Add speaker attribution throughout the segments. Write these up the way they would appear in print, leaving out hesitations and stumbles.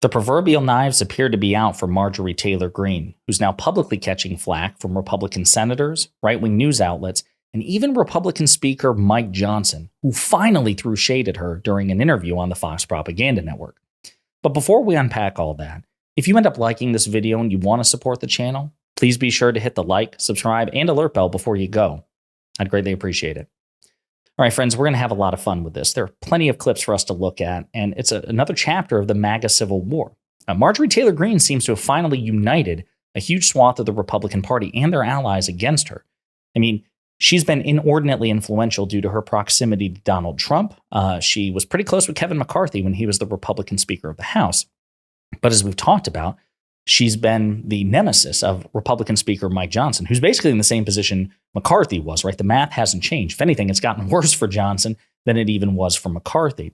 Speaker 1: The proverbial knives appear to be out for Marjorie Taylor Greene, who's now publicly catching flack from Republican senators, right-wing news outlets, and even Republican Speaker Mike Johnson, who finally threw shade at her during an interview on the Fox Propaganda Network. But before we unpack all that, if you end up liking this video and you want to support the channel, please be sure to hit the like, subscribe, and alert bell before you go. I'd greatly appreciate it. All right, friends, we're going to have a lot of fun with this. There are plenty of clips for us to look at, and it's another chapter of the MAGA Civil War. Marjorie Taylor Greene seems to have finally united a huge swath of the Republican Party and their allies against her. I mean, she's been inordinately influential due to her proximity to Donald Trump. She was pretty close with Kevin McCarthy when he was the Republican Speaker of the House. But as we've talked about, she's been the nemesis of Republican Speaker Mike Johnson, who's basically in the same position McCarthy was, right? The math hasn't changed. If anything, it's gotten worse for Johnson than it even was for McCarthy.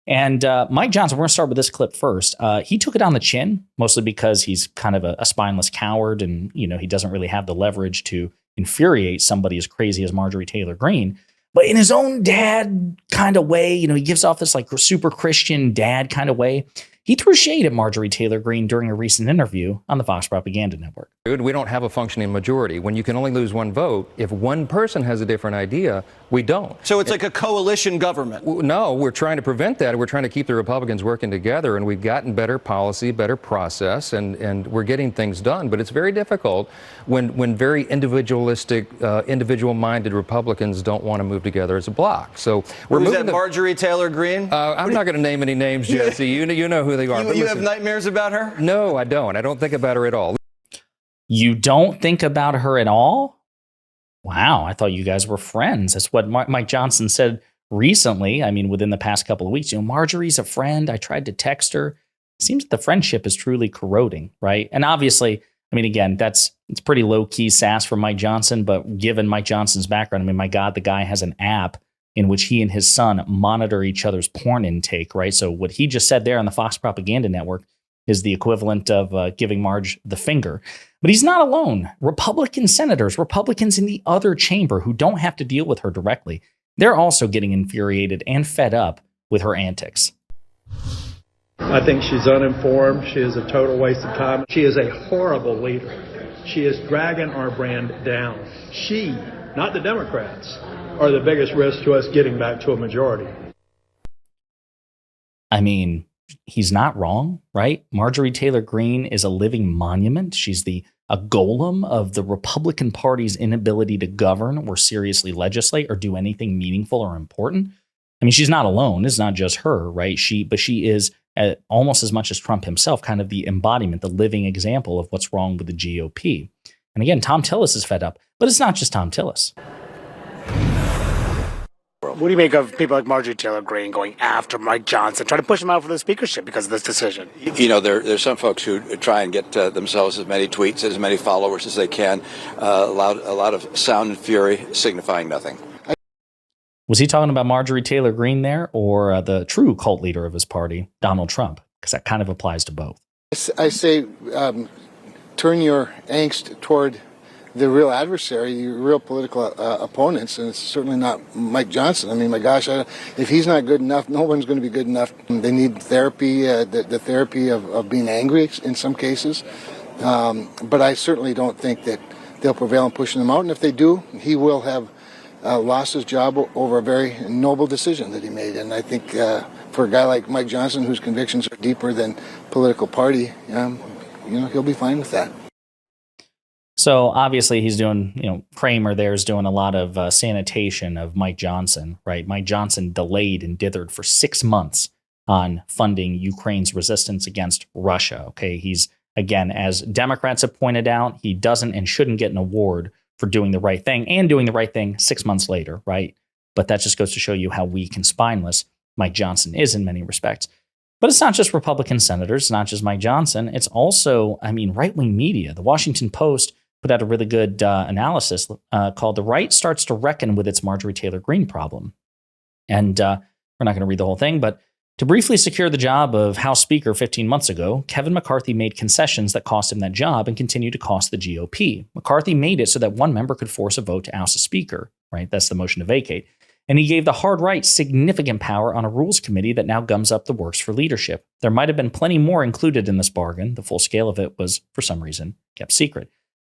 Speaker 1: And Mike Johnson, we're going to start with this clip first. He took it on the chin, mostly because he's kind of a spineless coward and, he doesn't really have the leverage to infuriate somebody as crazy as Marjorie Taylor Greene. But in his own dad kind of way, he gives off this like super Christian dad kind of way. He threw shade at Marjorie Taylor Greene during a recent interview on the Fox Propaganda Network.
Speaker 2: We don't have a functioning majority. When you can only lose one vote, if one person has a different idea, we don't.
Speaker 3: So it's like a coalition government?
Speaker 2: No, we're trying to prevent that. We're trying to keep the Republicans working together, and we've gotten better policy, better process, and we're getting things done. But it's very difficult when very individualistic, individual-minded Republicans don't want to move together as a bloc. So we're
Speaker 3: Who's
Speaker 2: moving.
Speaker 3: that, Marjorie Taylor Greene?
Speaker 2: I'm not going to name any names, Jesse. You know who they are.
Speaker 3: You have nightmares about her?
Speaker 2: No, I don't. I don't think about her at all.
Speaker 1: You don't think about her at all? Wow, I thought you guys were friends. That's what Mike Johnson said recently. I mean, within the past couple of weeks, Marjorie's a friend. I tried to text her. It seems that the friendship is truly corroding, right? And obviously, I mean, again, it's pretty low-key sass for Mike Johnson, but given Mike Johnson's background, I mean, my God, the guy has an app in which he and his son monitor each other's porn intake, right? So what he just said there on the Fox Propaganda Network is the equivalent of giving Marge the finger. But he's not alone. Republican senators, Republicans in the other chamber who don't have to deal with her directly, they're also getting infuriated and fed up with her antics.
Speaker 4: I think she's uninformed. She is a total waste of time. She is a horrible leader. She is dragging our brand down. She, not the Democrats, are the biggest risk to us getting back to a majority.
Speaker 1: I mean, he's not wrong, right? Marjorie Taylor Greene is a living monument. She's a golem of the Republican Party's inability to govern or seriously legislate or do anything meaningful or important. I mean, she's not alone. It's not just her, right? But she is almost as much as Trump himself, kind of the embodiment, the living example of what's wrong with the GOP. And again, Tom Tillis is fed up, but it's not just Tom Tillis.
Speaker 5: What do you make of people like Marjorie Taylor Greene going after Mike Johnson, trying to push him out for the speakership because of this decision?
Speaker 6: There's some folks who try and get themselves as many tweets, as many followers as they can, a lot of sound and fury signifying nothing.
Speaker 1: Was he talking about Marjorie Taylor Greene there or the true cult leader of his party, Donald Trump? Because that kind of applies to both.
Speaker 7: I say turn your angst toward the real adversary, your real political opponents, and it's certainly not Mike Johnson. I mean, my gosh, if he's not good enough, no one's going to be good enough. They need therapy, the therapy of being angry in some cases. But I certainly don't think that they'll prevail in pushing him out. And if they do, he will have lost his job over a very noble decision that he made. And I think for a guy like Mike Johnson, whose convictions are deeper than political party, he'll be fine with that.
Speaker 1: So obviously he's doing, Kramer there is doing a lot of sanitation of Mike Johnson, right? Mike Johnson delayed and dithered for 6 months on funding Ukraine's resistance against Russia. Okay, he's, again, as Democrats have pointed out, he doesn't and shouldn't get an award for doing the right thing and doing the right thing 6 months later, right? But that just goes to show you how weak and spineless Mike Johnson is in many respects. But it's not just Republican senators, it's not just Mike Johnson. It's also, right-wing media. The Washington Post put out a really good analysis called "The Right Starts to Reckon with Its Marjorie Taylor Greene Problem." And we're not going to read the whole thing, but to briefly secure the job of House Speaker 15 months ago, Kevin McCarthy made concessions that cost him that job and continue to cost the GOP. McCarthy made it so that one member could force a vote to oust a speaker, right? That's the motion to vacate. And he gave the hard right significant power on a rules committee that now gums up the works for leadership. There might have been plenty more included in this bargain. The full scale of it was, for some reason, kept secret.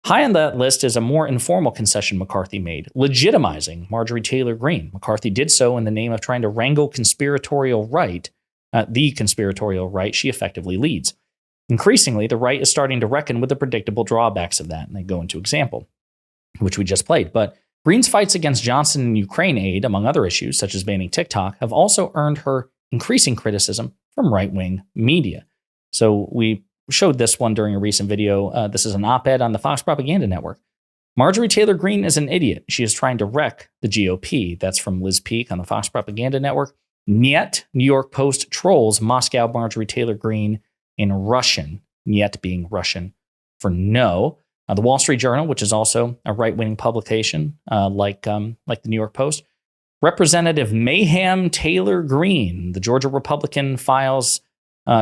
Speaker 1: High on that list is a more informal concession McCarthy made, legitimizing Marjorie Taylor Greene. McCarthy did so in the name of trying to wrangle conspiratorial right, the conspiratorial right she effectively leads. Increasingly, the right is starting to reckon with the predictable drawbacks of that, and they go into example, which we just played. But Greene's fights against Johnson and Ukraine aid, among other issues, such as banning TikTok, have also earned her increasing criticism from right-wing media. So we showed this one during a recent video. This is an op-ed on the Fox Propaganda Network. Marjorie Taylor Greene is an idiot. She is trying to wreck the GOP. That's from Liz Peek on the Fox Propaganda Network. Niet, New York Post trolls Moscow Marjorie Taylor Greene in Russian. Niet being Russian for no. The Wall Street Journal, which is also a right-wing publication, like the New York Post. Representative Mayhem Taylor Greene, the Georgia Republican, files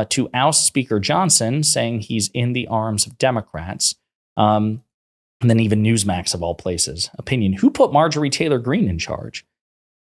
Speaker 1: to oust Speaker Johnson, saying he's in the arms of Democrats. And then even Newsmax, of all places. Opinion, who put Marjorie Taylor Greene in charge?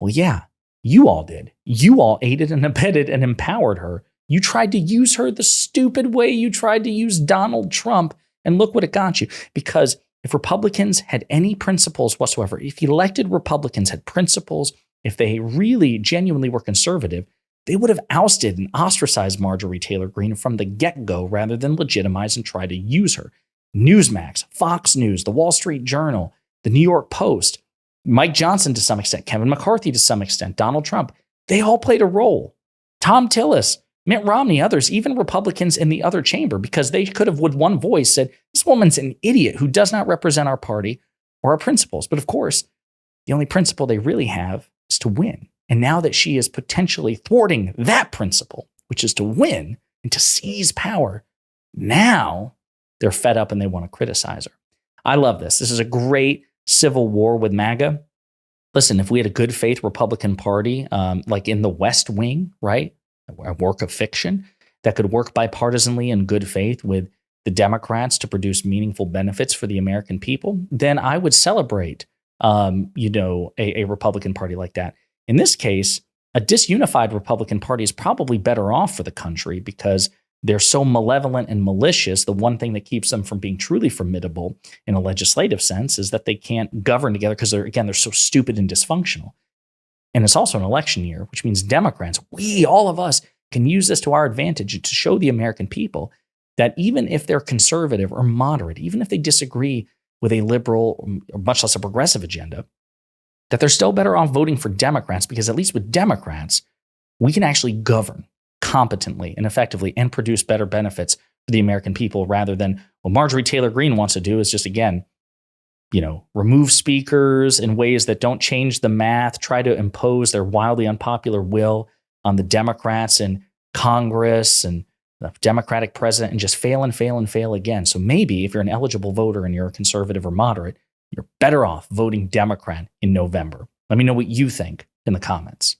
Speaker 1: Well, yeah, you all did. You all aided and abetted and empowered her. You tried to use her the stupid way you tried to use Donald Trump. And look what it got you. Because if Republicans had any principles whatsoever, if elected Republicans had principles, if they really genuinely were conservative, they would have ousted and ostracized Marjorie Taylor Greene from the get-go rather than legitimize and try to use her. Newsmax, Fox News, the Wall Street Journal, the New York Post, Mike Johnson to some extent, Kevin McCarthy to some extent, Donald Trump, they all played a role. Tom Tillis, Mitt Romney, others, even Republicans in the other chamber, because they could have with one voice said, this woman's an idiot who does not represent our party or our principles. But of course, the only principle they really have is to win. And now that she is potentially thwarting that principle, which is to win and to seize power, now they're fed up and they want to criticize her. I love this. This is a great civil war with MAGA. Listen, if we had a good faith Republican Party, like in the West Wing, right? A work of fiction that could work bipartisanly in good faith with the Democrats to produce meaningful benefits for the American people, then I would celebrate, a Republican Party like that. In this case, a disunified Republican Party is probably better off for the country because they're so malevolent and malicious. The one thing that keeps them from being truly formidable in a legislative sense is that they can't govern together because they're so stupid and dysfunctional. And it's also an election year, which means Democrats, all of us, can use this to our advantage to show the American people that even if they're conservative or moderate, even if they disagree with a liberal or much less a progressive agenda, that they're still better off voting for Democrats because at least with Democrats, we can actually govern competently and effectively and produce better benefits for the American people rather than what Marjorie Taylor Greene wants to do is just, again, remove speakers in ways that don't change the math, try to impose their wildly unpopular will on the Democrats in Congress and the Democratic president and just fail and fail and fail again. So maybe if you're an eligible voter and you're a conservative or moderate, you're better off voting Democrat in November. Let me know what you think in the comments.